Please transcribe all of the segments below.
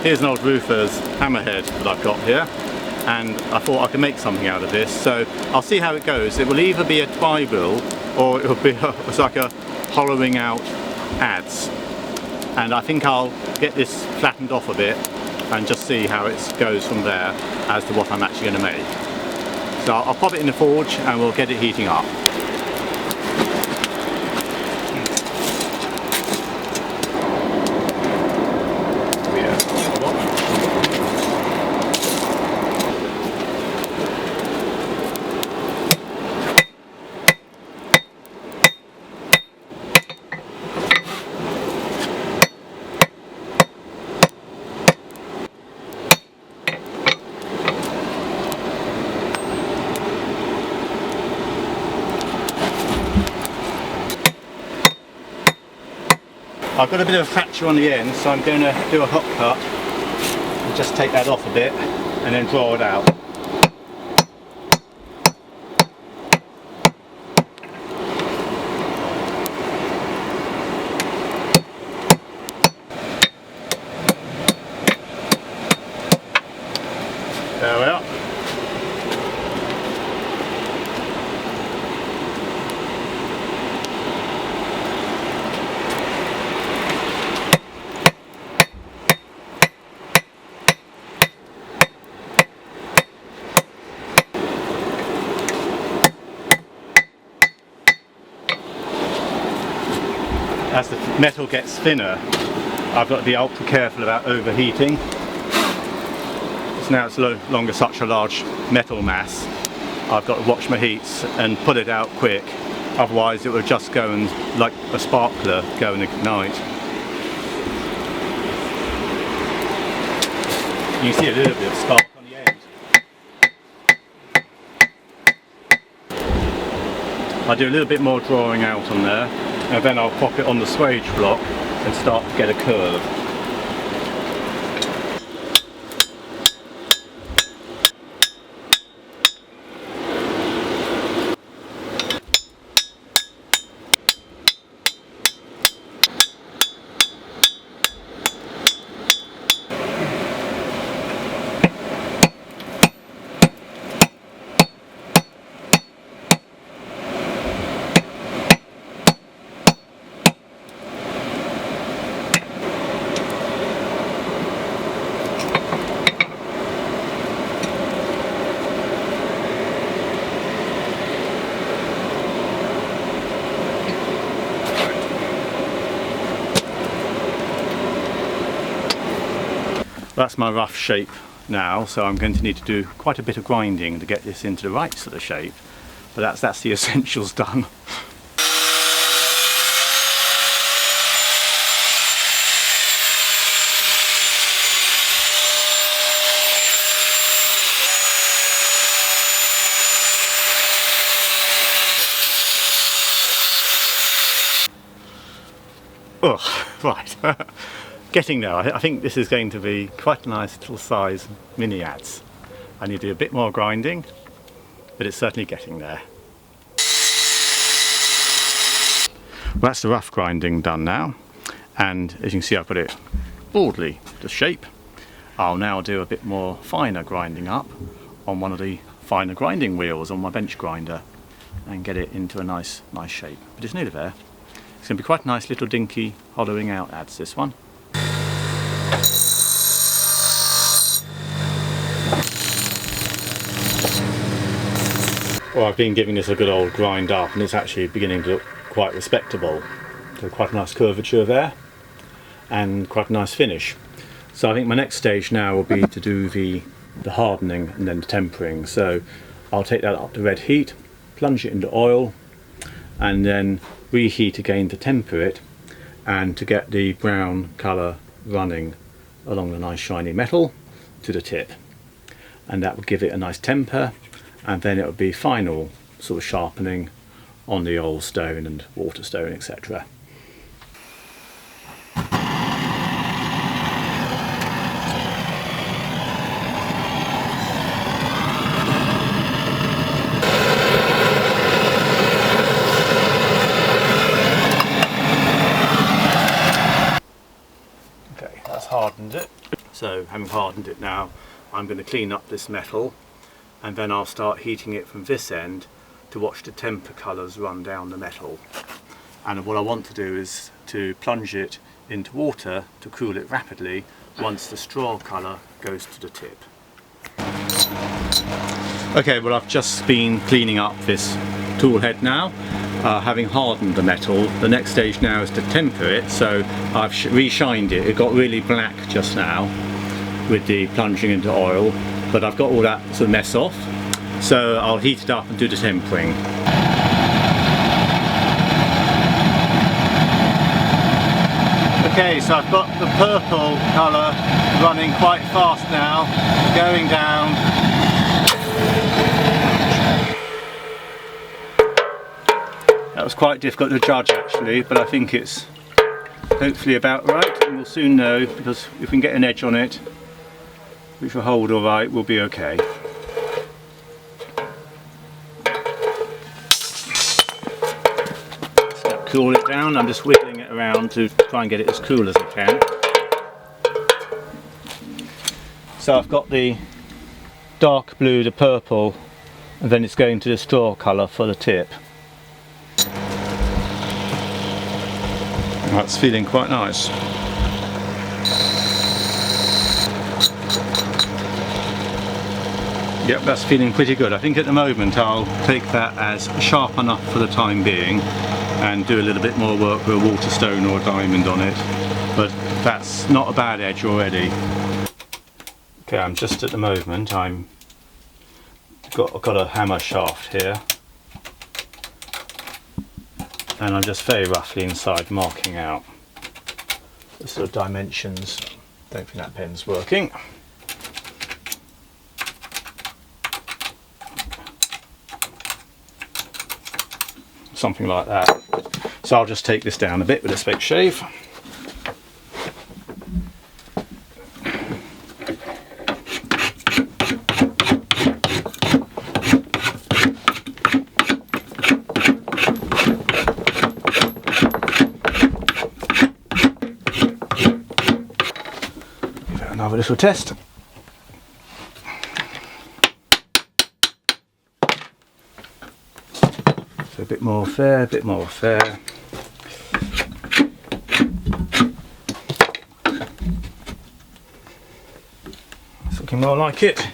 Here's an old roofer's hammerhead that I've got here, and I thought I could make something out of this, so I'll see how it goes. It will either be a Twybill or it will be it's like a hollowing out Adze, and I think I'll get this flattened off a bit and just see how it goes from there as to what I'm actually going to make. So I'll pop it in the forge and we'll get it heating up. I've got a bit of a fracture on the end, so I'm going to do a hot cut and just take that off a bit and then draw it out. There we are. As the metal gets thinner, I've got to be ultra careful about overheating. So now it's no longer such a large metal mass. I've got to watch my heats and put it out quick, otherwise it will just go and, like a sparkler, go and ignite. You can see a little bit of spark on the end. I'll do a little bit more drawing out on there, and then I'll pop it on the swage block and start to get a curve. That's my rough shape now, so I'm going to need to do quite a bit of grinding to get this into the right sort of shape, but that's the essentials done. Oh, right. Getting there. I think this is going to be quite a nice little size mini Adze. I need to do a bit more grinding, but it's certainly getting there. Well, that's the rough grinding done now, and as you can see I've got it broadly to shape. I'll now do a bit more finer grinding up on one of the finer grinding wheels on my bench grinder and get it into a nice shape. But it's nearly there. It's going to be quite a nice little dinky hollowing out Adze, this one. Well, I've been giving this a good old grind up and it's actually beginning to look quite respectable. So quite a nice curvature there and quite a nice finish. So I think my next stage now will be to do the hardening and then the tempering. So I'll take that up to red heat, plunge it into oil and then reheat again to temper it and to get the brown colour running along the nice shiny metal to the tip, and that will give it a nice temper, and then it will be final sort of sharpening on the old stone and water stone, etc. Okay, that's hardened it. So having hardened it now, I'm going to clean up this metal, and then I'll start heating it from this end to watch the temper colours run down the metal. And what I want to do is to plunge it into water to cool it rapidly once the straw colour goes to the tip. Okay, well, I've just been cleaning up this tool head now, having hardened the metal. The next stage now is to temper it, so I've re-shined it. It got really black just now with the plunging into oil, but I've got all that sort of mess off, so I'll heat it up and do the tempering. Okay, so I've got the purple colour running quite fast now, going down. That was quite difficult to judge actually, but I think it's hopefully about right, and we'll soon know, because if we can get an edge on it which will hold all right, we'll be okay. So cool it down. I'm just wiggling it around to try and get it as cool as I can. So I've got the dark blue, the purple, and then it's going to the straw colour for the tip. That's feeling quite nice. Yep, that's feeling pretty good. I think at the moment I'll take that as sharp enough for the time being and do a little bit more work with a waterstone or a diamond on it. But that's not a bad edge already. Okay, I'm just at the moment, I've got a hammer shaft here. And I'm just very roughly inside marking out the sort of dimensions. Don't think that pen's working. Something like that. So I'll just take this down a bit with a spec shave. Another little test. So a bit more fair, a bit more fair. It's looking more like it.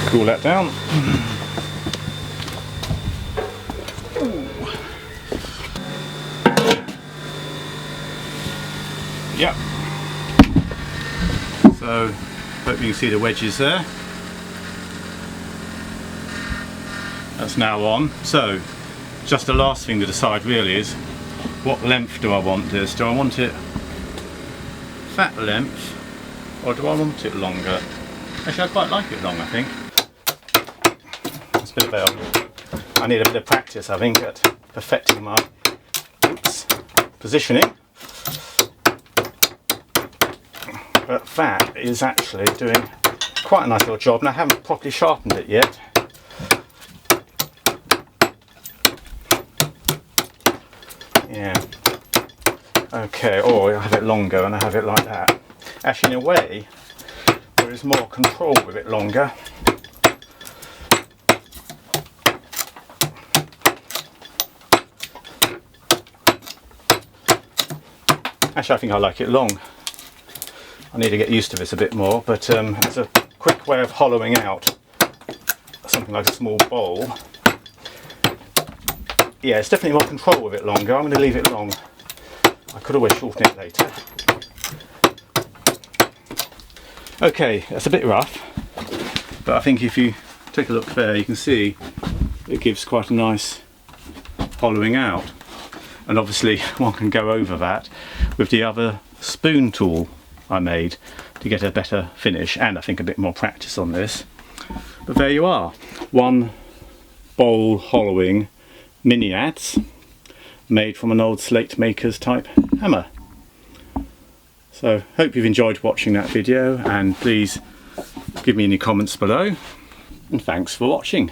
Cool that down. Yep. So, hope you can see the wedges there. That's now on. So, just the last thing to decide really is, what length do I want this? Do I want it fat length, or do I want it longer? Actually, I quite like it long, I think. I need a bit of practice, I think, at perfecting my positioning. But that is actually doing quite a nice little job, and I haven't properly sharpened it yet. Yeah. Okay, or I have it longer and I have it like that. Actually, in a way, there is more control with it longer. Actually, I think I like it long. I need to get used to this a bit more, but it's a quick way of hollowing out something like a small bowl. Yeah, it's definitely more control with it longer. I'm going to leave it long. I could always shorten it later. Okay, that's a bit rough, but I think if you take a look there, you can see it gives quite a nice hollowing out. And obviously one can go over that with the other spoon tool I made to get a better finish, and I think a bit more practice on this. But there you are, one bowl hollowing mini adze. made from an old slate maker's type hammer. So hope you've enjoyed watching that video, and please give me any comments below, and thanks for watching.